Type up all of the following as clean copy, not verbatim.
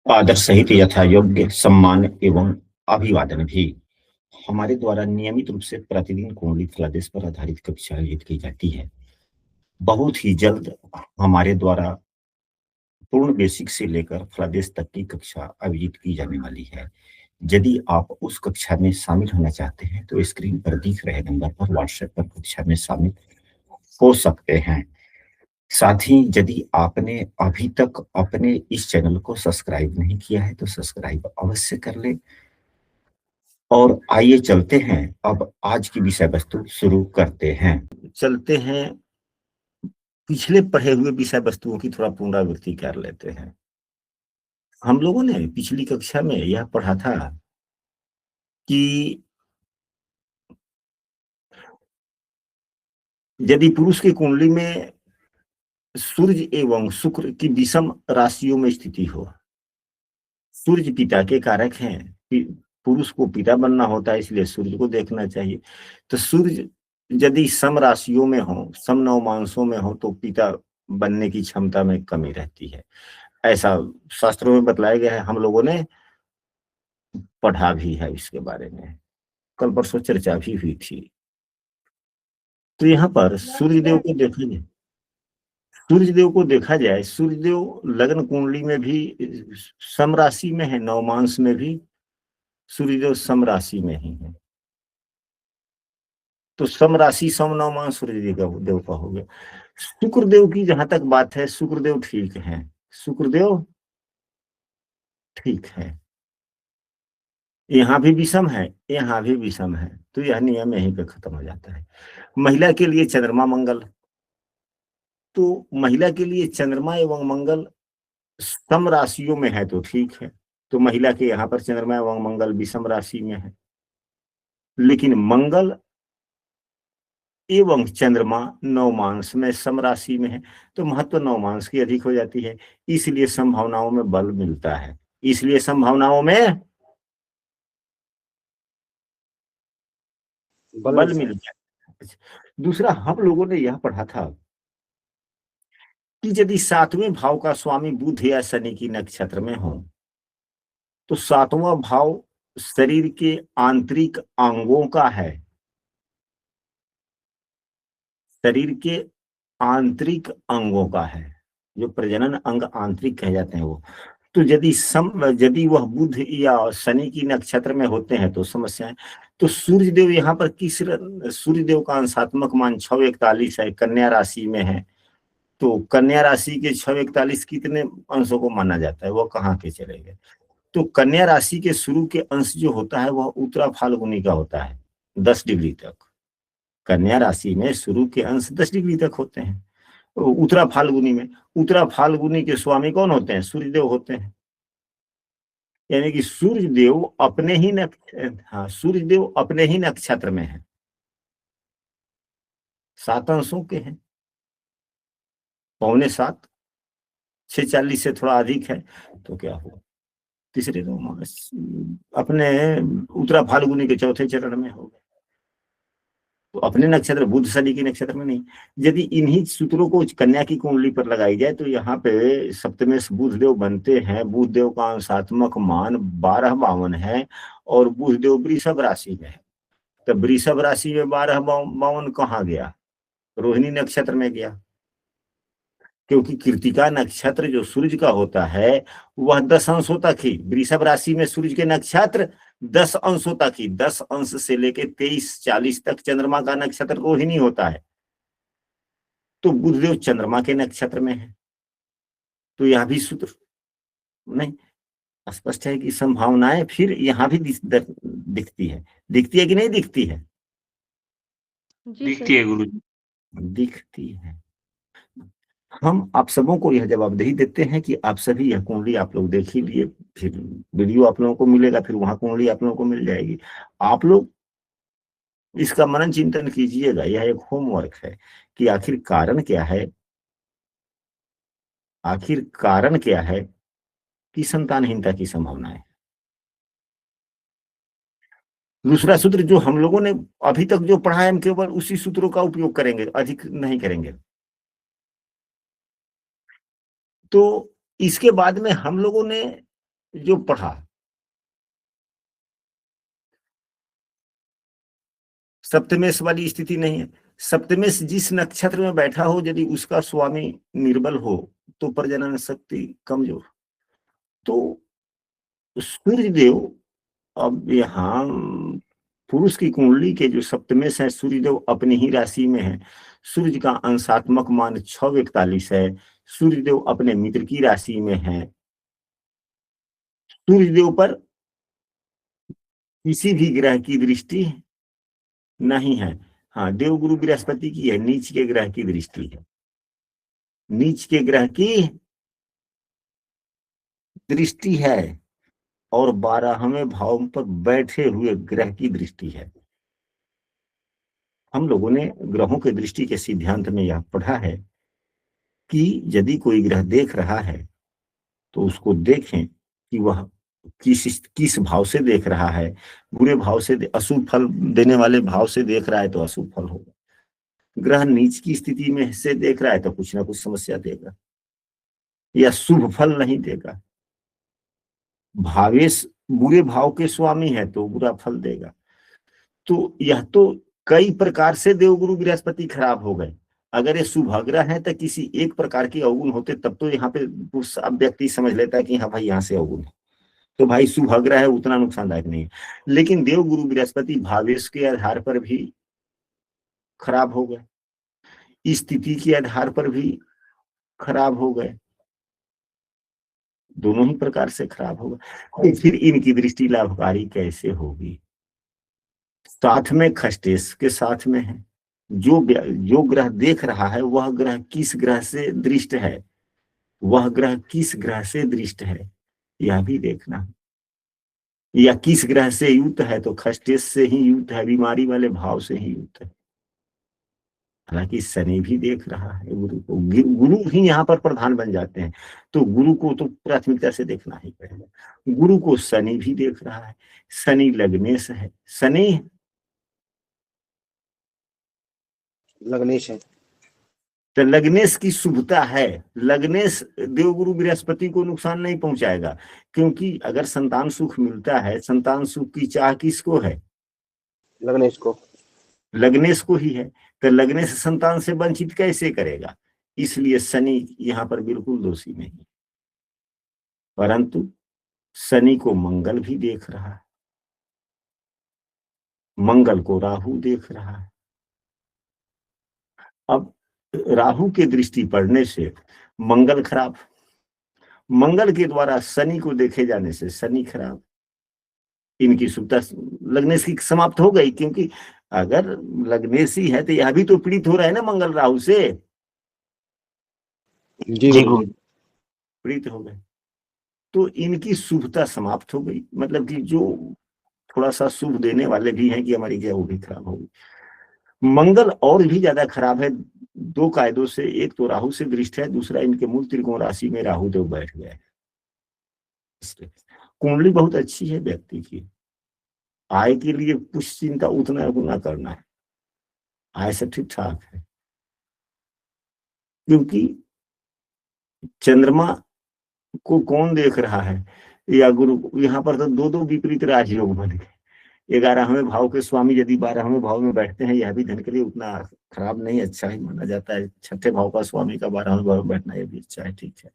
आदर सहित यथा योग्य सम्मान एवं अभिवादन भी हमारे द्वारा नियमित रूप से प्रतिदिन कुंडली फलादेश पर आधारित कक्षा आयोजित की जाती है। बहुत ही जल्द हमारे द्वारा पूर्ण बेसिक से लेकर फलादेश तक की कक्षा आयोजित की जाने वाली है। यदि आप उस कक्षा में शामिल होना चाहते हैं तो स्क्रीन पर दिख रहे नंबर पर व्हाट्सएप पर कक्षा में शामिल हो सकते हैं। साथ ही यदि आपने अभी तक अपने इस चैनल को सब्सक्राइब नहीं किया है तो सब्सक्राइब अवश्य कर लें। और आइए चलते हैं, अब आज की विषय वस्तु शुरू करते हैं। चलते हैं, पिछले पढ़े हुए विषय वस्तुओं की थोड़ा पुनरावृत्ति कर लेते हैं। हम लोगों ने पिछली कक्षा में यह पढ़ा था कि यदि पुरुष की कुंडली में सूर्य एवं शुक्र की विषम राशियों में स्थिति हो, सूर्य पिता के कारक हैं, पुरुष को पिता बनना होता है, इसलिए सूर्य को देखना चाहिए। तो सूर्य यदि सम राशियों में हो, सम नवमांशों में हो, तो पिता बनने की क्षमता में कमी रहती है। ऐसा शास्त्रों में बतलाया गया है, हम लोगों ने पढ़ा भी है इसके बारे में, कल परसों चर्चा भी हुई थी। तो यहाँ पर सूर्यदेव को देखा जाए, सूर्यदेव को देखा जाए, सूर्यदेव लग्न कुंडली में भी सम राशि में है, नवमांश में भी सूर्यदेव सम राशि में ही है। तो सम राशि सम नवमांश सूर्यदेव का हो गया। शुक्रदेव की जहां तक बात है, शुक्रदेव ठीक है, शुक्रदेव ठीक है, यहाँ भी विषम है, यहाँ भी विषम है, तो यह नियम यहीं पे खत्म हो जाता है। महिला के लिए चंद्रमा मंगल, तो महिला के लिए चंद्रमा एवं मंगल सम राशियों में है तो ठीक है, तो महिला के यहाँ पर चंद्रमा एवं मंगल विषम राशि में है। लेकिन मंगल एवं चंद्रमा नवमांश में सम राशि में है, तो महत्व नवमांश की अधिक हो जाती है, इसलिए संभावनाओं में बल मिलता है, इसलिए संभावनाओं में बल मिल जाता है। दूसरा, हम लोगों ने यह पढ़ा था कि यदि सातवें भाव का स्वामी बुध या शनि की नक्षत्र में हो, तो सातवां भाव शरीर के आंतरिक अंगों का है, शरीर के आंतरिक अंगों का है, जो प्रजनन अंग आंतरिक कहे जाते हैं वो। तो यदि वह बुध या शनि की नक्षत्र में होते हैं तो समस्याएं। तो सूर्यदेव यहाँ पर सूर्यदेव का अंशात्मक मान 641 है, कन्या राशि में है। तो कन्या राशि के 641 कितने अंशों को माना जाता है, वो कहाँ के चले गए। तो कन्या राशि के शुरू के अंश जो होता है वह उत्तरा फाल्गुनी का होता है, 10 डिग्री तक। कन्या राशि में शुरू के अंश 10 डिग्री तक होते हैं। उत्तरा फाल्गुनी में, उत्तरा फाल्गुनी के स्वामी कौन होते हैं, सूर्यदेव होते हैं। यानी कि सूर्यदेव अपने ही सूर्यदेव अपने ही नक्षत्र में है, 7 अंशों के हैं, 6:45, 6:40 से थोड़ा अधिक है, तो क्या हुआ, तीसरे तो अपने उत्तरा फाल्गुनी के चौथे चरण में हो गए। तो अपने नक्षत्र बुध शनि की नक्षत्र में नहीं। यदि इन्हीं सूत्रों को कन्या की कुंडली पर लगाई जाए तो यहाँ पे सप्तमेश बुधदेव बनते हैं। बुधदेव का अंशात्मक मान 1252 है और बुधदेव वृषभ राशि में है। तो वृषभ राशि में 1252 कहाँ गया, रोहिणी नक्षत्र में गया, क्योंकि कृतिका नक्षत्र जो सूर्य का होता है वह 10 अंशों तक ही, वृषभ राशि में सूर्य के नक्षत्र 10 अंशों तक ही, 10 अंश से लेके 23-40 तक चंद्रमा का नक्षत्र रोहिणी होता है। तो बुधदेव चंद्रमा के नक्षत्र में है, तो यह भी सूत्र नहीं, स्पष्ट है कि संभावनाएं फिर यहाँ भी दिखती है कि नहीं दिखती है, दिखती है गुरु जी, दिखती है। हम आप सबों को यह जवाबदेही देते हैं कि आप सभी यह कुंडली आप लोग देख ही लिए, फिर वीडियो आप लोगों को मिलेगा, फिर वहां कुंडली आप लोगों को मिल जाएगी। आप लोग इसका मनन चिंतन कीजिएगा, यह एक होमवर्क है कि आखिर कारण क्या है, आखिर कारण क्या है कि संतानहीनता की संभावना है। दूसरा सूत्र जो हम लोगों ने अभी तक जो पढ़ा है, हम केवल उसी सूत्रों का उपयोग करेंगे, अधिक नहीं करेंगे। तो इसके बाद में हम लोगों ने जो पढ़ा, सप्तमेश वाली स्थिति नहीं है। सप्तमेश जिस नक्षत्र में बैठा हो, यदि उसका स्वामी निर्बल हो तो प्रजनन शक्ति कमजोर। तो सूर्य देव, अब यहाँ पुरुष की कुंडली के जो सप्तमेश है, सूर्य देव अपनी ही राशि में है। सूर्य का अंशात्मक मान 641 है। सूर्य देव अपने मित्र की राशि में है। सूर्य देव पर किसी भी ग्रह की दृष्टि नहीं है। हाँ, देवगुरु बृहस्पति की है, नीच के ग्रह की दृष्टि है। नीच के ग्रह की दृष्टि है और 12वें भाव पर बैठे हुए ग्रह की दृष्टि है। हम लोगों ने ग्रहों के दृष्टि के सिद्धांत में यह पढ़ा है कि यदि कोई ग्रह देख रहा है तो उसको देखें कि वह किस भाव से देख रहा है। बुरे भाव से, अशुभ फल देने वाले भाव से देख रहा है तो अशुभ फल होगा। ग्रह नीच की स्थिति में से देख रहा है तो कुछ ना कुछ समस्या देगा या शुभ फल नहीं देगा। भावेश बुरे भाव के स्वामी है तो बुरा फल देगा। तो यह तो कई प्रकार से देवगुरु बृहस्पति खराब हो गए। अगर ये शुभाग्रह है तो किसी एक प्रकार के अवगुण होते तब तो यहाँ पे व्यक्ति समझ लेता है कि हाँ भाई यहाँ से अवगुण है, तो भाई शुभाग्रह है, उतना नुकसानदायक नहीं है। लेकिन देवगुरु बृहस्पति भावेश के आधार पर भी खराब हो गए, स्थिति के आधार पर भी खराब हो गए, दोनों ही प्रकार से खराब होगा। तो फिर इनकी दृष्टि लाभकारी कैसे होगी? साथ में खष्टेश के साथ में है। जो ग्रह देख रहा है वह ग्रह किस ग्रह से दृष्ट है, वह ग्रह किस ग्रह से दृष्ट है यह भी देखना है। या किस ग्रह से युक्त है, तो खष्टेश से ही युक्त है, बीमारी वाले भाव से ही युक्त है। हालांकि शनि भी देख रहा है गुरु को, गुरु ही यहाँ पर प्रधान बन जाते हैं, तो गुरु को तो प्राथमिकता से देखना ही पड़ेगा। गुरु को शनि भी देख रहा है, शनि लग्नेश है। शनि लग्नेश है, तो लग्नेश की शुभता है। लग्नेश देवगुरु बृहस्पति को नुकसान नहीं पहुंचाएगा, क्योंकि अगर संतान सुख मिलता है, संतान सुख की चाह किसको है? लग्नेश को, लग्नेश को ही है। तो लग्नेश संतान से वंचित कैसे करेगा? इसलिए शनि यहाँ पर बिल्कुल दोषी नहीं। परंतु शनि को मंगल भी देख रहा है, मंगल को राहु देख रहा है। अब राहु के दृष्टि पड़ने से मंगल खराब, मंगल के द्वारा शनि को देखे जाने से शनि खराब। इनकी सुविधा लग्नेश की समाप्त हो गई, क्योंकि अगर लग्नेशी है तो यह भी तो पीड़ित हो रहा है ना मंगल राहु से। जी पीड़ित हो गए, तो इनकी शुभता समाप्त हो गई। मतलब कि जो थोड़ा सा शुभ देने वाले भी हैं कि हमारी क्या, वो भी खराब हो गई। मंगल और भी ज्यादा खराब है दो कायदों से। एक तो राहु से दृष्ट है, दूसरा इनके मूल त्रिकोण राशि में राहु देव बैठ गए। कुंडली बहुत अच्छी है व्यक्ति की, आय के लिए कुछ चिंता उतना गुना करना है, आय से ठीक ठाक है। क्योंकि चंद्रमा को कौन देख रहा है या गुरु, यहाँ पर तो दो दो विपरीत राजयोग बन गए। 11वें भाव के स्वामी यदि 12वें भाव में बैठते हैं, यह भी धन के लिए उतना खराब नहीं, अच्छा ही माना जाता है। 6ठे भाव का स्वामी का 12वें भाव में बैठना यह भी अच्छा है, ठीक है।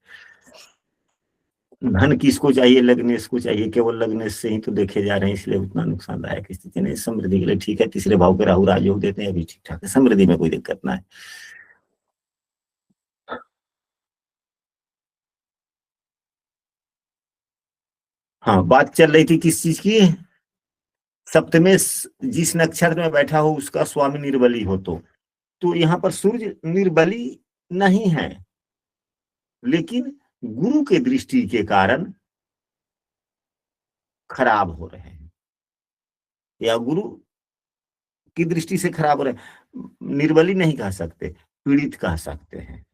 धन किसको चाहिए? लग्नेश को चाहिए, केवल लग्नेश से ही तो देखे जा रहे हैं, इसलिए उतना नुकसानदायक स्थिति नहीं। समृद्धि के लिए ठीक है, तीसरे भाव के राहु राजयोग देते हैं, अभी ठीक ठाक है, समृद्धि में कोई दिक्कत ना है। हाँ, बात चल रही थी किस चीज की? सप्तमेश जिस नक्षत्र में बैठा हो उसका स्वामी निर्बली हो तो यहाँ पर सूर्य निर्बली नहीं है, लेकिन गुरु के दृष्टि के कारण खराब हो रहे हैं, या गुरु की दृष्टि से खराब हो रहे हैं। निर्बली नहीं कह सकते, पीड़ित कह सकते हैं।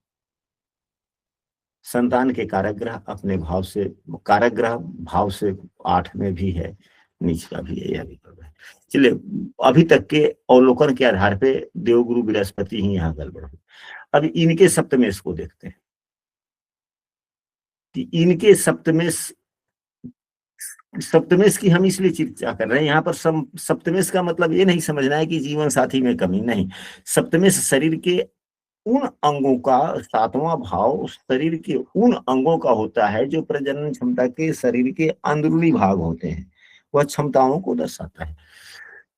संतान के कारक ग्रह अपने भाव से, कारक ग्रह भाव से 8 में भी है, नीच का भी है, यह भी कर रहा है। चलिए, अभी तक के अवलोकन के आधार पे देवगुरु बृहस्पति ही यहाँ गड़बड़ हुई। अब इनके सप्तमेश को देखते हैं कि इनके सप्तमेश सप्तमेश की हम इसलिए चर्चा कर रहे हैं यहाँ पर। सप्तमेश का मतलब ये नहीं समझना है कि जीवन साथी में कमी, नहीं। सप्तमेश शरीर के उन अंगों का, सातवां भाव शरीर के उन अंगों का होता है जो प्रजनन क्षमता के शरीर के अंदरूनी भाग होते हैं, वह क्षमताओं को दर्शाता है।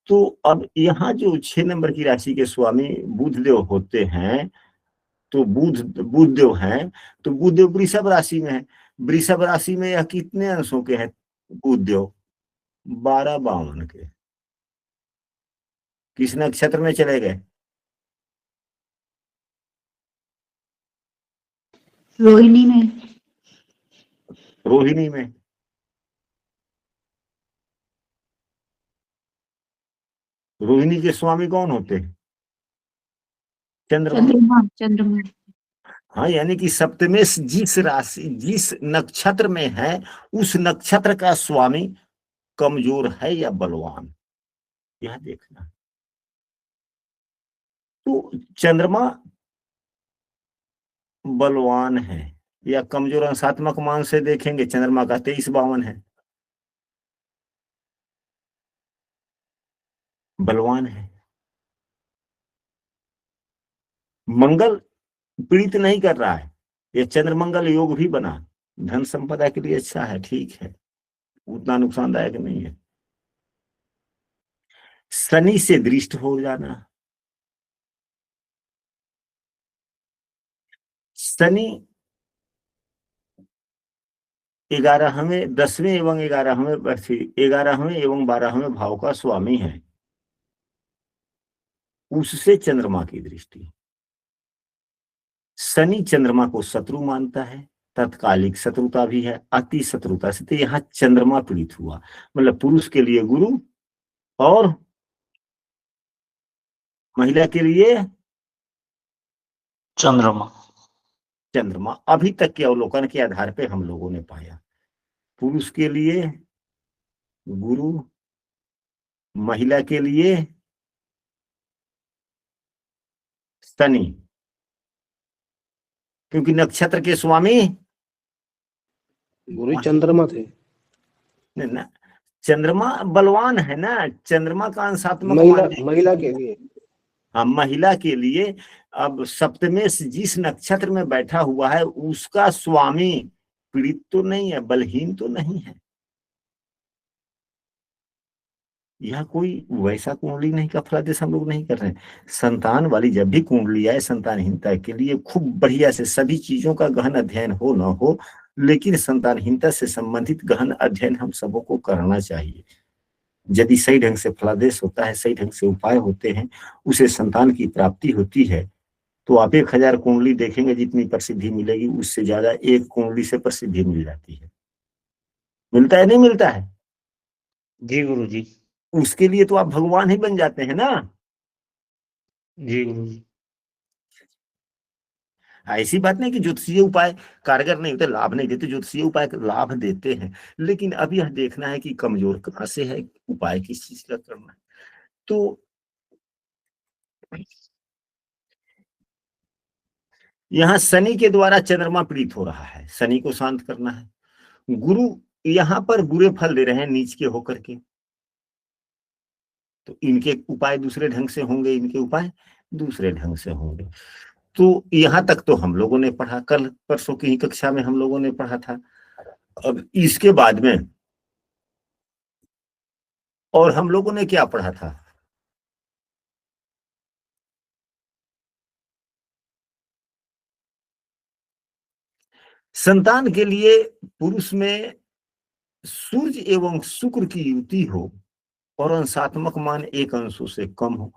तो अब यहाँ जो 6 नंबर की राशि के स्वामी बुधदेव होते हैं, तो बुधदेव हैं, तो बुधदेव वृषभ राशि में है। वृषभ राशि में यह कितने अंशों के हैं बुधदेव? 12-52 के। किस नक्षत्र में चले गए? रोहिणी में। रोहिणी में। रोहिणी के स्वामी कौन होते हैं? चंद्रमा। चंद्रमा। चंद्रमा। हाँ, यानी कि सप्तमेश जिस राशि, जिस नक्षत्र में है, उस नक्षत्र का स्वामी कमजोर है या बलवान, यह देखना। तो चंद्रमा बलवान है या कमजोर, अंशात्मक मान से देखेंगे चंद्रमा का 23-52 है, बलवान है। मंगल पीड़ित नहीं कर रहा है, ये चंद्र मंगल योग भी बना, धन संपदा के लिए अच्छा है, ठीक है, उतना नुकसानदायक नहीं है। शनि से दृष्ट हो जाना, शनि 11वें, 10वें एवं 11वें एवं 12वें भाव का स्वामी है, उससे चंद्रमा की दृष्टि। शनि चंद्रमा को शत्रु मानता है, तत्कालिक शत्रुता भी है, अति शत्रुता से, तो यहाँ चंद्रमा पीड़ित हुआ। मतलब पुरुष के लिए गुरु और महिला के लिए चंद्रमा। चंद्रमा। अभी तक के अवलोकन के आधार पे हम लोगों ने पाया, पुरुष के लिए गुरु, महिला के लिए शनि, क्योंकि नक्षत्र के स्वामी गुरु चंद्रमा थे। ना, चंद्रमा बलवान है ना, चंद्रमा का अंशात्मक महिला के लिए। हाँ, महिला के लिए। अब सप्तमेश जिस नक्षत्र में बैठा हुआ है, उसका स्वामी पीड़ित तो नहीं है, बलहीन तो नहीं है। यह कोई वैसा कुंडली नहीं का फलादेश हम लोग नहीं कर रहे हैं। संतान वाली जब भी कुंडली आए, संतानहीनता के लिए खूब बढ़िया से सभी चीजों का गहन अध्ययन हो न हो, लेकिन संतानहीनता से संबंधित गहन अध्ययन हम सबों को करना चाहिए। यदि सही ढंग से फलादेश होता है, सही ढंग से उपाय होते हैं, उसे संतान की प्राप्ति होती है, तो आप 1000 कुंडली देखेंगे, जितनी प्रसिद्धि मिलेगी उससे ज्यादा एक कुंडली से प्रसिद्धि मिल जाती है। मिलता है नहीं मिलता है? जी गुरु जी। उसके लिए तो आप भगवान ही बन जाते हैं ना। जी गुरु जी। ऐसी बात नहीं कि ज्योतिषीय उपाय कारगर नहीं होते, लाभ नहीं देते, ज्योतिषीय उपाय लाभ देते हैं, लेकिन अब यह देखना है कि कमजोर कहां से है, उपाय किस चीज का करना है। तो यहाँ शनि के द्वारा चंद्रमा पीड़ित हो रहा है, शनि को शांत करना है। गुरु यहाँ पर बुरे फल दे रहे हैं नीच के होकर के, तो इनके उपाय दूसरे ढंग से होंगे, इनके उपाय दूसरे ढंग से होंगे। तो यहाँ तक तो हम लोगों ने पढ़ा, कल परसों की ही कक्षा में हम लोगों ने पढ़ा था। अब इसके बाद में और हम लोगों ने क्या पढ़ा था? संतान के लिए पुरुष में सूर्य एवं शुक्र की युति हो और अंशात्मक मान 1 अंशों से कम हो,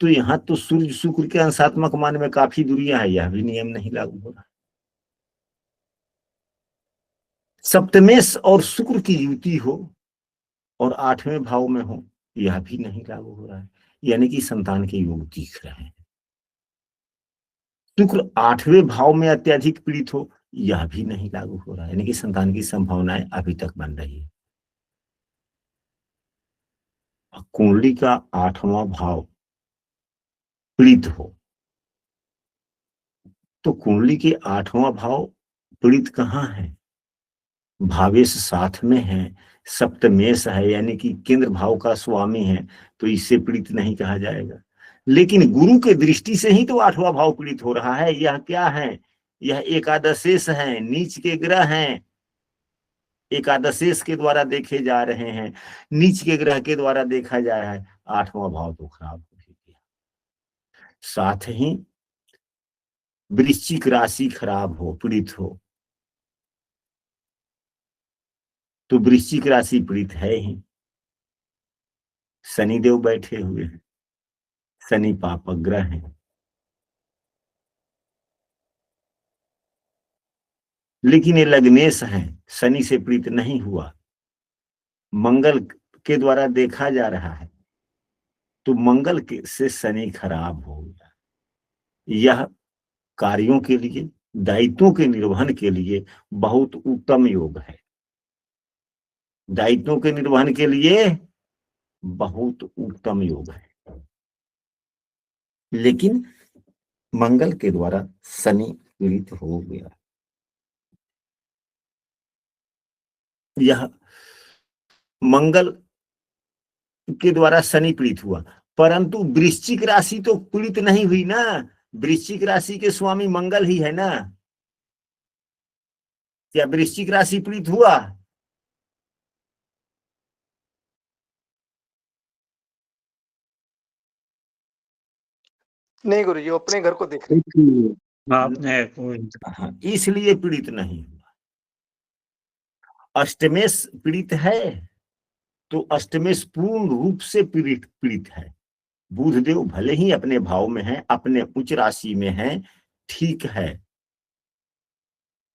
तो यहाँ तो सूर्य शुक्र के अंशात्मक मान में काफी दूरियां है, यह भी नियम नहीं लागू हो रहा। सप्तमेश और शुक्र की युति हो और 8वें भाव में हो, यह भी नहीं लागू हो रहा है, यानी कि संतान के योग दिख रहे हैं। शुक्र 8वें भाव में अत्यधिक पीड़ित हो, यह भी नहीं लागू हो रहा है, यानी कि संतान की संभावनाएं अभी तक बन रही है। कुंडली का 8वां भाव पीड़ित हो, तो कुंडली के 8वां भाव पीड़ित कहाँ है? भावेश 7 में है, सप्तमेश है यानी कि केंद्र भाव का स्वामी है, तो इससे पीड़ित नहीं कहा जाएगा। लेकिन गुरु के दृष्टि से ही तो 8वां भाव पीड़ित हो रहा है। यह क्या है? यह एकादशेश है, नीच के ग्रह हैं, एकादशेश के द्वारा देखे जा रहे हैं, नीच के ग्रह के द्वारा देखा जा रहा है। 8वां भाव तो खराब हो ही गया। साथ ही वृश्चिक राशि खराब हो, पीड़ित हो, तो वृश्चिक राशि पीड़ित है ही। शनिदेव बैठे हुए हैं, शनि पापक ग्रह है। लेकिन ये लग्नेश है, शनि से पीड़ित नहीं हुआ, मंगल के द्वारा देखा जा रहा है, तो मंगल के से शनि खराब हो गया। यह कार्यों के लिए, दायित्वों के निर्वहन के लिए बहुत उत्तम योग है। दायित्वों के निर्वहन के लिए बहुत उत्तम योग है। लेकिन मंगल के द्वारा शनि पीड़ित हो गया। यह मंगल के द्वारा शनि पीड़ित हुआ, परंतु वृश्चिक राशि तो पीड़ित नहीं हुई ना। वृश्चिक राशि के स्वामी मंगल ही है ना। क्या वृश्चिक राशि पीड़ित हुआ? नहीं गुरु जी, वो अपने घर को देख रहे आपने कोई हाँ, इसलिए पीड़ित नहीं हुआ। अष्टमेश पीड़ित है, तो अष्टमेश पूर्ण रूप से पीड़ित है। बुधदेव भले ही अपने भाव में है, अपने उच्च राशि में है, ठीक है,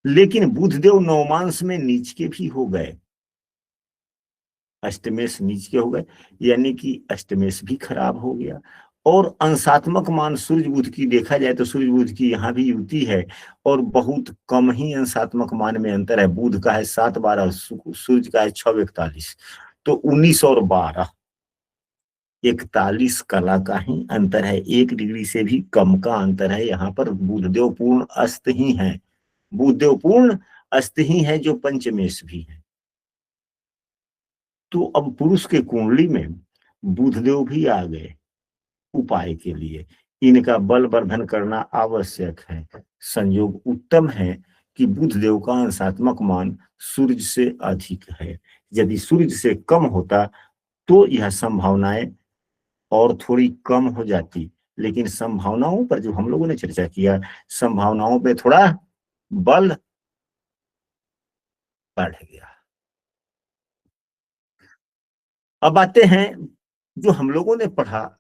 लेकिन बुधदेव नवमांश में नीच के भी हो गए। अष्टमेश नीच के हो गए, यानी कि अष्टमेश भी खराब हो गया। और अंशात्मक मान सूर्य बुध की देखा जाए तो सूर्य बुध की यहाँ भी युति है, और बहुत कम ही अंशात्मक मान में अंतर है। बुध का है 7-12, सूर्य का है 6-41, तो 19 और 12, 41 कला का ही अंतर है। 1 डिग्री से भी कम का अंतर है। यहाँ पर बुधदेव पूर्ण अस्त ही है, बुधदेव पूर्ण अस्त ही है, जो पंचमेश भी है। तो अब पुरुष के कुंडली में बुधदेव भी आ गए उपाय के लिए। इनका बल वर्धन करना आवश्यक है। संयोग उत्तम है कि बुधदेव का अंशात्मक मान सूर्य से अधिक है। यदि सूर्य से कम होता तो यह संभावनाएं और थोड़ी कम हो जाती। लेकिन संभावनाओं पर जो हम लोगों ने चर्चा किया, संभावनाओं पे थोड़ा बल बढ़ गया। अब आते हैं जो हम लोगों ने पढ़ा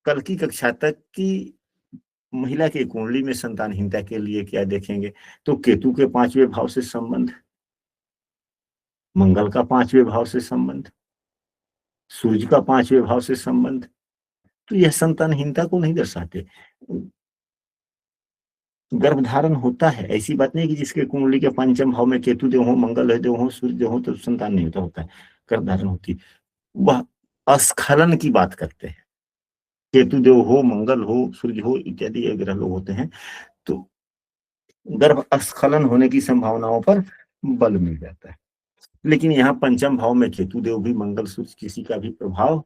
कल की कक्षा तक की महिला के कुंडली में संतानहीनता के लिए क्या देखेंगे, तो केतु के 5वें भाव से संबंध, मंगल का 5वें भाव से संबंध, सूर्य का 5वें भाव से संबंध, तो यह संतानहीनता को नहीं दर्शाते। गर्भधारण होता है, ऐसी बात नहीं कि जिसके कुंडली के 5वें भाव में केतु देव हो, मंगल देव हो, सूर्य देव हो तो संतान नहीं होता है, गर्भधारण होती। वह अस्खलन की बात करते हैं। केतु देव हो, मंगल हो, सूर्य हो इत्यादि ग्रह लोग होते हैं, तो गर्भ अस्खलन होने की संभावनाओं पर बल मिल जाता है। लेकिन यहाँ 5वें भाव में केतु देव भी, मंगल सूर्य, किसी का भी प्रभाव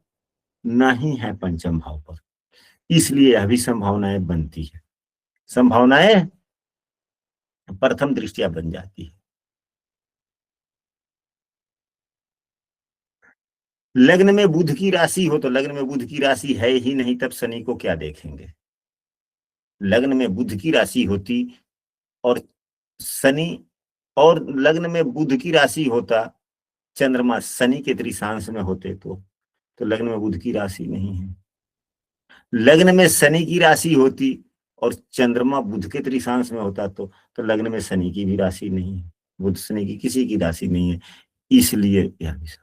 नहीं है 5वें भाव पर, इसलिए यह भी संभावनाएं बनती है। संभावनाएं प्रथम दृष्टिया बन जाती है। लग्न में बुध की राशि हो, तो लग्न में बुध की राशि है ही नहीं, तब शनि को क्या देखेंगे। लग्न में बुध की राशि होती और शनि, और लग्न में बुध की राशि होता, चंद्रमा शनि के त्रिशांश में होते, तो लग्न में बुध की राशि नहीं है। लग्न में शनि की राशि होती और चंद्रमा बुध के त्रिशांश में होता, तो लग्न में शनि की भी राशि नहीं है, बुध शनि की किसी की राशि नहीं है, इसलिए यह विषय।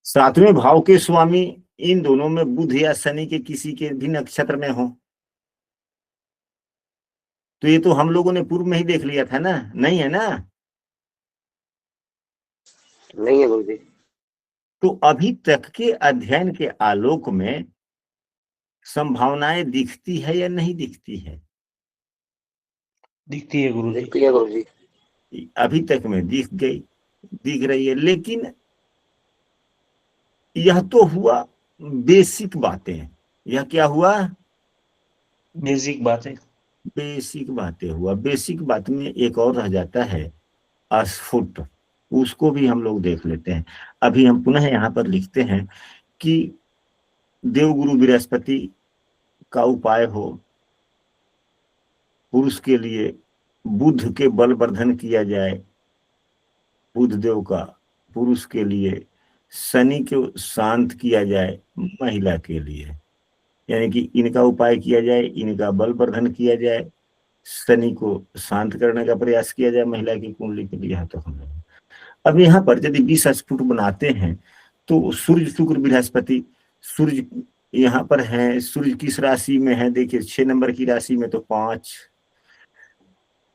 7वें भाव के स्वामी इन दोनों में बुध या शनि के किसी के भी नक्षत्र में हो, तो ये तो हम लोगों ने पूर्व में ही देख लिया था ना, नहीं है ना। नहीं है गुरु जी। तो अभी तक के अध्ययन के आलोक में संभावनाएं दिखती है या नहीं दिखती है? दिखती है गुरु जी। दिखती है गुरु जी। अभी तक में दिख रही है, लेकिन यह तो हुआ बेसिक बातें। यह क्या हुआ? बेसिक बात है। बेसिक बातें हुआ। बेसिक बात में एक और रह जाता है, अस्फुट। उसको भी हम लोग देख लेते हैं। अभी हम पुनः यहाँ पर लिखते हैं कि देवगुरु बृहस्पति का उपाय हो, पुरुष के लिए बुध के बल वर्धन किया जाए, बुध देव का। पुरुष के लिए शनि को शांत किया जाए, महिला के लिए यानी कि इनका उपाय किया जाए, इनका बल वर्धन किया जाए, शनि को शांत करने का प्रयास किया जाए महिला की कुंडली के लिए। तो हम अब यहाँ पर यदि 20 स्फुट बनाते हैं तो सूर्य शुक्र बृहस्पति, सूर्य यहाँ पर है, सूर्य किस राशि में है? देखिए 6 नंबर की राशि में, तो 5,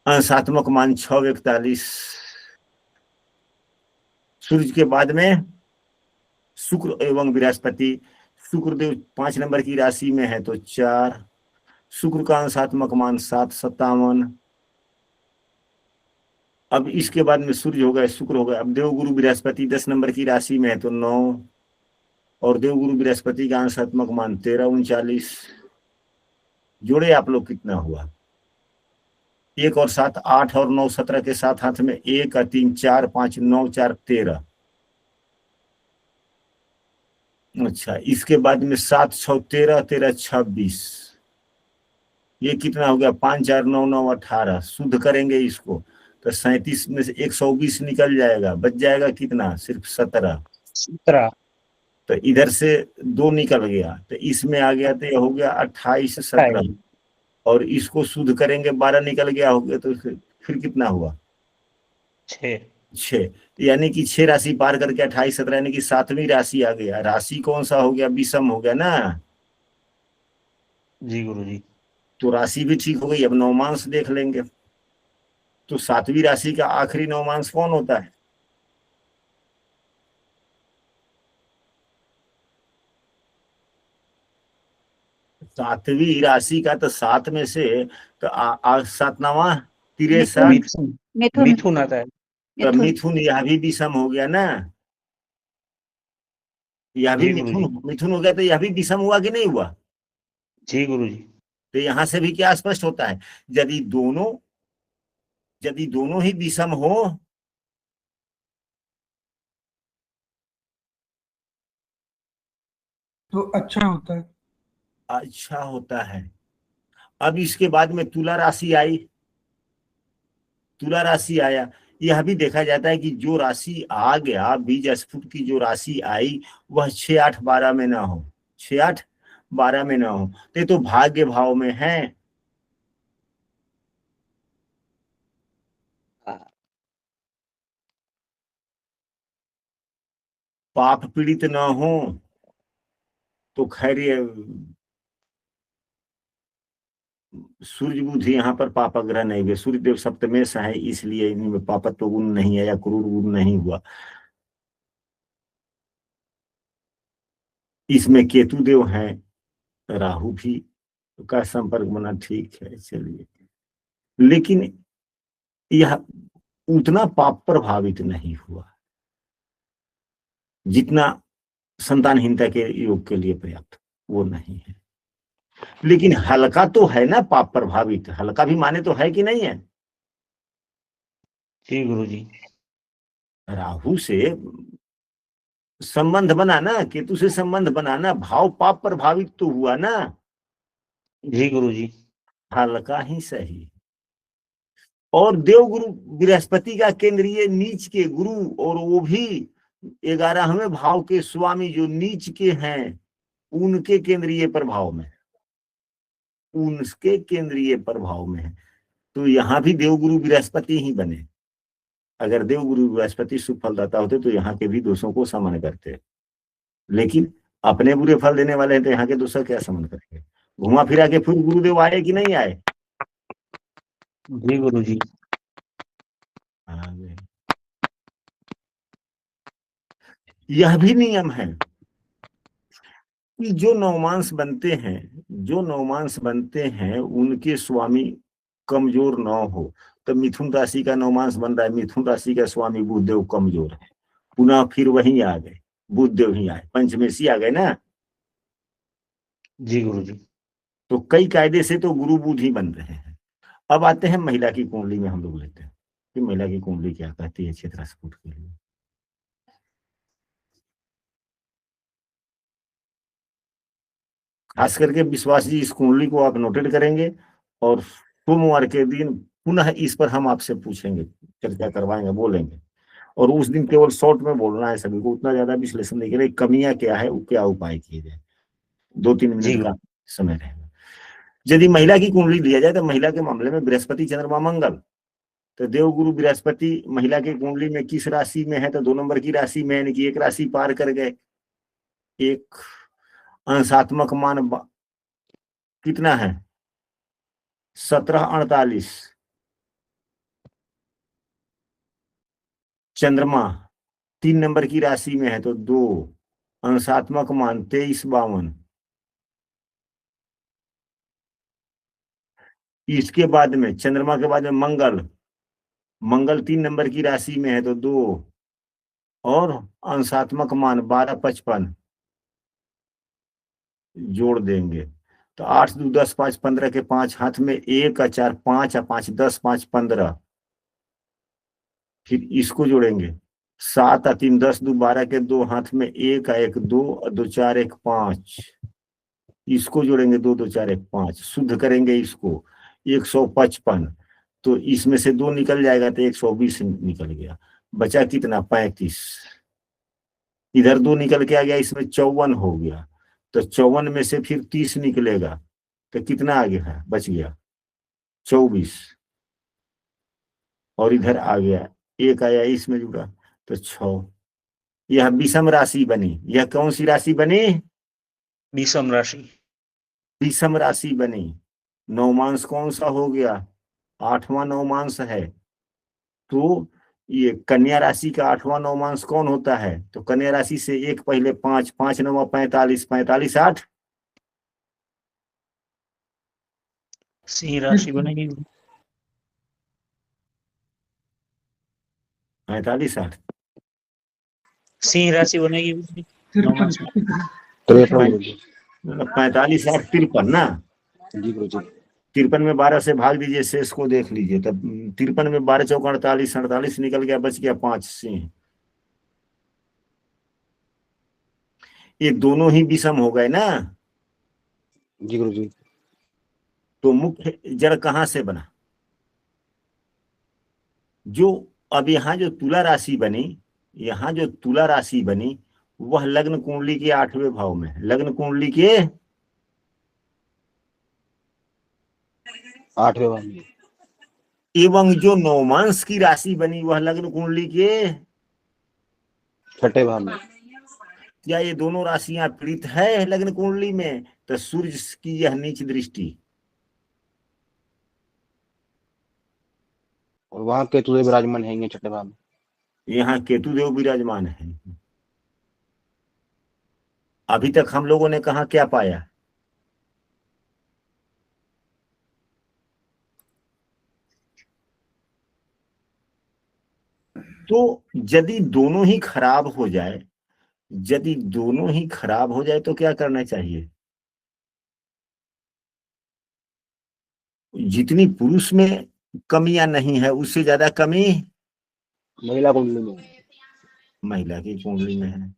अंशात्मक मान 6:41। सूर्य के बाद में शुक्र एवं बृहस्पति, शुक्रदेव 5 नंबर की राशि में है तो 4, शुक्र का अंशात्मक मान 7:57। अब इसके बाद में सूर्य हो गए, शुक्र हो गए। अब देवगुरु बृहस्पति 10 नंबर की राशि में है तो 9, और देवगुरु बृहस्पति का अंशात्मक मान 13:39। जोड़े आप लोग कितना हुआ? 1 और 7 8 और 9 17 के साथ हाथ में 1 और 3 4 5 9 4 13। अच्छा, इसके बाद में 7 6 13 13 26। ये कितना हो गया? 5 4 9 9 18। शुद्ध करेंगे इसको तो 37 में से 120 निकल जाएगा, बच जाएगा कितना? सिर्फ 17। 17। तो इधर से 2 निकल गया तो इसमें आ गया, तो ये हो गया 28 17। और इसको शुद्ध करेंगे 12 निकल गया, हो गया। तो फिर कितना हुआ? 6। यानी कि 6 राशि पार करके 28 17 यानी कि 7वीं राशि आ गया। राशि कौन सा हो गया? विषम हो गया ना जी गुरु जी। तो राशि भी ठीक हो गई। अब नवमांश देख लेंगे तो 7वीं राशि का आखिरी नवमांश कौन होता है? सातवीं राशि का तो 7 में से तो 7वां 63। मिथुन। मिथुन आता है। तो मिथुन, यह भी विषम हो गया ना। यह भी जी गुरु मिथुन हो गया, तो यह भी विषम हुआ कि नहीं हुआ? जी गुरु जी। तो यहां से भी क्या स्पष्ट होता है? यदि दोनों ही विषम हो तो अच्छा होता है। अच्छा होता है। अब इसके बाद में तुला राशि आई। तुला राशि आया, यह भी देखा जाता है कि जो राशि आ गया, बीज स्फुट की जो राशि आई वह 6 8 12 में ना हो, 6 8 12 में ना हो, तो भाग्य भाव में है। पाप पीड़ित ना हो तो खैर ये सूर्य बुध यहाँ पर पाप ग्रह नहीं हुए। सूर्यदेव सप्तमेश है, इसलिए इन्हीं में पापत्व गुण नहीं है या क्रूर गुण नहीं हुआ। इसमें केतु देव हैं, राहु भी का संपर्क बना, ठीक है चलिए। लेकिन यह उतना पाप प्रभावित नहीं हुआ जितना संतानहीनता के योग के लिए पर्याप्त वो नहीं है। लेकिन हल्का तो है ना पाप प्रभावित, हल्का भी माने तो है कि नहीं है? जी गुरु जी। राहु से संबंध बना ना, केतु से संबंध बना ना, भाव पाप प्रभावित तो हुआ ना। जी गुरु जी। हल्का ही सही। और देवगुरु बृहस्पति का केंद्रीय नीच के गुरु, और वो भी 11वें भाव के स्वामी जो नीच के हैं, उनके केंद्रीय प्रभाव में, उनके केंद्रीय प्रभाव में है। तो यहाँ भी देवगुरु बृहस्पति ही बने। अगर देवगुरु बृहस्पति शुभ फलदाता होते तो यहाँ के भी दोषों को समन करते, लेकिन अपने बुरे फल देने वाले हैं तो यहाँ के दोषों क्या समन करेंगे? घुमा फिरा के फिर गुरुदेव आए कि नहीं आए? जी गुरु जी। यह भी नियम है कि जो नवमांश बनते हैं उनके स्वामी कमजोर न हो। तो मिथुन राशि का नवमांश बन रहा है, मिथुन राशि का स्वामी बुधदेव कमजोर है, पुनः फिर वहीं आ गए, बुधदेव ही आए, पंचमेशी आ गए ना। जी गुरुजी। तो कई कायदे से तो गुरु बुध ही बन रहे हैं। अब आते हैं महिला की कुंडली में, हम लोग लेते हैं कि महिला की कुंडली क्या कहती है क्षेत्र स्फुट के लिए। खास करके विश्वास जी इस कुंडली को आप नोटेट करेंगे और सोमवार के दिन पुनः इस पर हम आपसे पूछेंगे, चर्चा करवाएंगे, बोलेंगे। और उस दिन केवल शॉर्ट में बोलना है सभी को, उतना ज्यादा विश्लेषण नहीं करें, कमियां क्या है, क्या उपाय किए जाए, 2-3 जी मिनट का समय रहेगा। यदि महिला की कुंडली लिया जाए तो महिला के मामले में बृहस्पति, चंद्रमा, मंगल, तो देवगुरु बृहस्पति महिला की कुंडली में किस राशि में है, तो 2 नंबर की राशि में, यानी कि एक राशि पार कर गए। एक अंशात्मक मान कितना है, 1748। चंद्रमा 3 नंबर की राशि में है तो 2, अंशात्मक मान 2352। इसके बाद में चंद्रमा के बाद में मंगल, मंगल 3 नंबर की राशि में है तो 2, और अंशात्मक मान 1255 जोड़ देंगे तो 8 2 10 5 15 के 5 हाथ में, 1 और 4 5 और 5 10 5 15, फिर इसको जोड़ेंगे 7 और 3 10 2 12 के 2 हाथ में, 1 और 1 2 और 2 4 1 5, इसको जोड़ेंगे 2 2 4 1 5, शुद्ध करेंगे इसको 155, तो इसमें से 2 निकल जाएगा तो 120 निकल गया, बचा कितना 35। इधर 2 निकल के आ गया, इसमें 54 हो गया, तो 54 में से फिर 30 निकलेगा तो कितना आ गया, बच गया 24, और इधर आ गया 1 आया, इसमें जुड़ा तो 6। यह विषम राशि बनी। यह कौन सी राशि बनी, विषम राशि। विषम राशि बनी। नवमांश कौन सा हो गया, 8वां नवमांश है। तो ये कन्या राशि का 8वां नवमांश कौन होता है, तो कन्या राशि से 1 पहले 5, 5 9 45, 45 8, सिंह राशि बनेगी। 45 8, सिंह राशि बनेगी। 45 8 53 ना। जी गुरुजी। 53 में 12 से भाग दीजिए, शेष को देख लीजिए, तब 53 में 12 चौक 48, 48 निकल गया, बच गया 5 सिंह। ये दोनों ही विषम हो गए ना। जी गुरुजी। तो मुख्य जड़ कहां से बना, जो अब यहाँ जो तुला राशि बनी, यहाँ जो तुला राशि बनी वह लग्न कुंडली के 8वें भाव में, लग्न कुंडली के 8वें भाव में, एवं जो नवमांश की राशि बनी वह लग्न कुंडली के 6ठे भाव में। क्या ये दोनों राशियां पीड़ित है लग्न कुंडली में, तो सूर्य की यह नीच दृष्टि, और वहां केतु देव विराजमान है 6ठे भाव में। यहाँ केतु देव विराजमान है। अभी तक हम लोगों ने कहा क्या पाया, तो यदि दोनों ही खराब हो जाए, यदि दोनों ही खराब हो जाए तो क्या करना चाहिए, जितनी पुरुष में कमियां नहीं है उससे ज्यादा कमी महिला कुंडली में। महिला की कुंडली में है।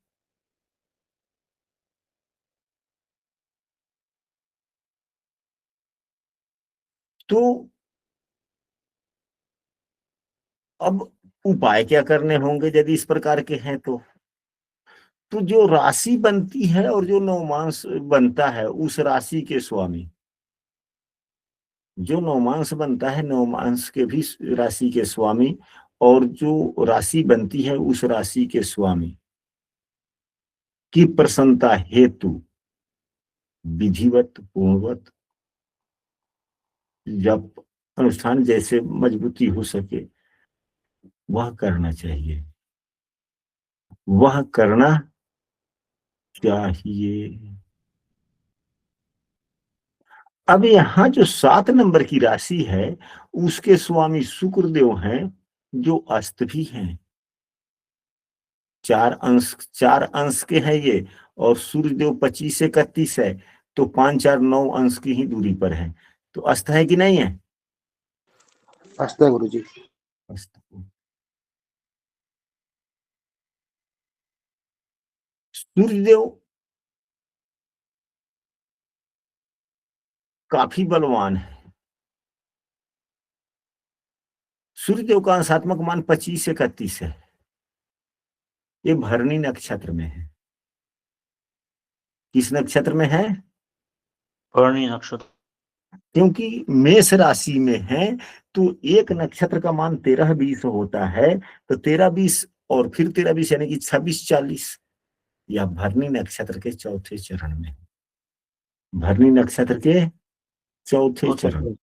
तो अब उपाय क्या करने होंगे यदि इस प्रकार के हैं तो जो राशि बनती है और जो नवमांश बनता है उस राशि के स्वामी, जो नवमांश बनता है नवमांश के भी राशि के स्वामी, और जो राशि बनती है उस राशि के स्वामी की प्रसन्नता हेतु विधिवत पूर्ववत जब अनुष्ठान जैसे मजबूती हो सके वह करना चाहिए, वह करना चाहिए। अब यहाँ जो 7 नंबर की राशि है उसके स्वामी शुक्रदेव हैं जो अस्त भी हैं। 4 अंश के हैं ये, और सूर्यदेव 25 से 31 है, तो 5 4 9 अंश की ही दूरी पर है, तो अस्त है कि नहीं है? अस्त है गुरुजी। अस्त। सूर्यदेव काफी बलवान है। सूर्यदेव का अंशात्मक मान 25 से 31 है। ये भरणी नक्षत्र में है। किस नक्षत्र में है? भरणी नक्षत्र। क्योंकि मेष राशि में है तो एक नक्षत्र का मान 13 20 होता है, तो 13 20 और फिर 13 20 यानी कि 26 40, या भरणी नक्षत्र के चौथे चरण में। भरणी नक्षत्र के चौथे चरण।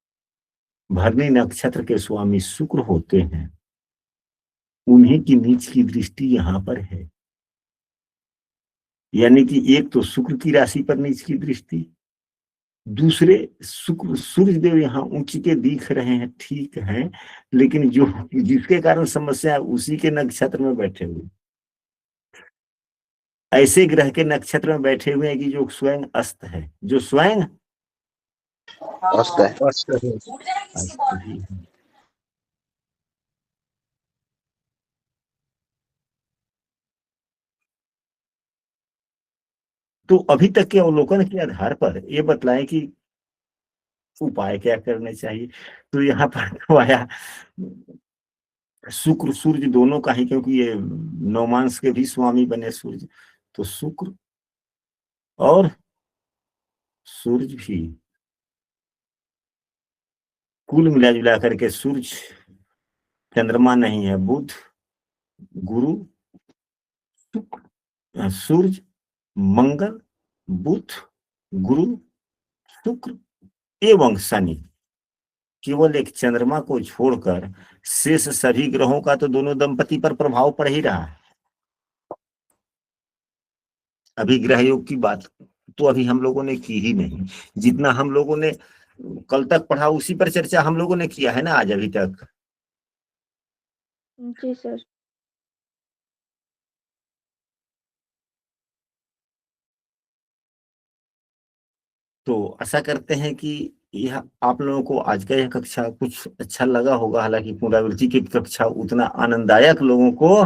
भरणी नक्षत्र के स्वामी शुक्र होते हैं, उन्हीं की नीच की दृष्टि यहाँ पर है। यानी कि एक तो शुक्र की राशि पर नीच की दृष्टि, दूसरे शुक्र सूर्यदेव यहाँ उच्च के दिख रहे हैं, ठीक है, लेकिन जो जिसके कारण समस्या है उसी के नक्षत्र में बैठे हुए, ऐसे ग्रह के नक्षत्र में बैठे हुए हैं कि जो स्वयं अस्त है, जो स्वयं अस्त है। अस्त ही है। तो अभी तक के अवलोकन के आधार पर ये बतलाएं कि उपाय क्या करने चाहिए। तो यहाँ पर तो आया शुक्र सूर्य दोनों का ही, क्योंकि ये नौमांस के भी स्वामी बने सूर्य, तो शुक्र और सूर्य भी कुल मिला जुला करके, सूर्य चंद्रमा नहीं है, बुध गुरु शुक्र, सूर्य मंगल बुध गुरु शुक्र एवं शनि, केवल एक चंद्रमा को छोड़कर शेष सभी ग्रहों का तो दोनों दंपति पर प्रभाव पड़ ही रहा है। अभी ग्रह योग की बात तो अभी हम लोगों ने की ही नहीं। जितना हम लोगों ने कल तक पढ़ा उसी पर चर्चा हम लोगों ने किया है ना आज अभी तक। जी सर। तो आशा करते हैं कि यह आप लोगों को आज का यह कक्षा कुछ अच्छा लगा होगा। हालांकि पुनरावृत्ति की कक्षा उतना आनंददायक लोगों को,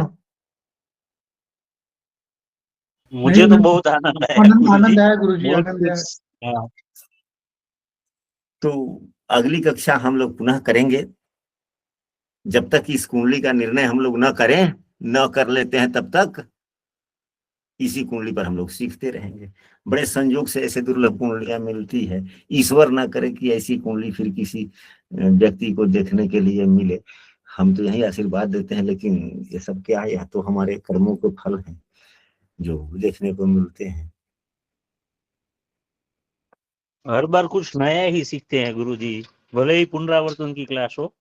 मुझे तो बहुत आनंद आया आनंद आया गुरुजी, बहुत आनंद आया। कुछ। हाँ, तो अगली कक्षा हम लोग पुनः करेंगे। जब तक इस कुंडली का निर्णय हम लोग न कर लेते हैं, तब तक इसी कुंडली पर हम लोग सीखते रहेंगे। बड़े संयोग से ऐसे दुर्लभ कुंडलियां मिलती है। ईश्वर ना करे कि ऐसी कुंडली फिर किसी व्यक्ति को देखने के लिए मिले। हम तो यही आशीर्वाद देते हैं, लेकिन ये सब क्या है, यह तो हमारे कर्मों के फल हैं जो देखने को मिलते हैं। हर बार कुछ नया ही सीखते हैं गुरुजी, भले ही पुनरावर्तन की क्लास हो।